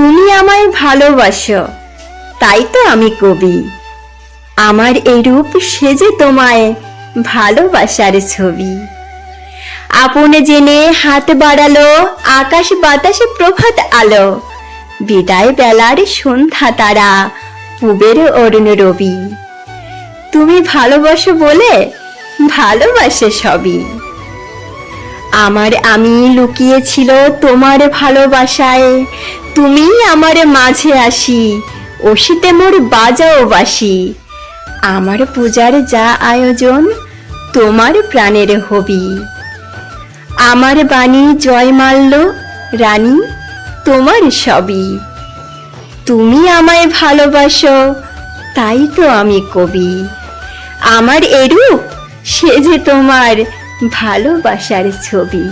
তুমি আমায় ভালোবাসো, তাই তো আমি কবি। আমার এই রূপ সেজে তোমায় ভালোবাসার ছবি। আপনে জেনে হাত বাড়ালো, আকাশ বাতাসে প্রভাত আলো। বিদায় বেলার সন্ধ্যা তারা, পুবের অরুণ রবি। তুমি ভালোবাসো বলে ভালোবাসে সবই। আমার আমি লুকিয়েছিল তোমার ভালোবাসায়, তুমি আমার মাঝে আসি, অসিতে মোর বাজাও বাসি। আমার পূজার যা আয়োজন, তোমার প্রাণের হবি। আমার বাণী জয় মাল্য, রানী তোমার সবই। তুমি আমায় ভালোবাসো, তাই তো আমি কবি। আমার এরূপ সেজে তোমার ভালোবাসার ছবি।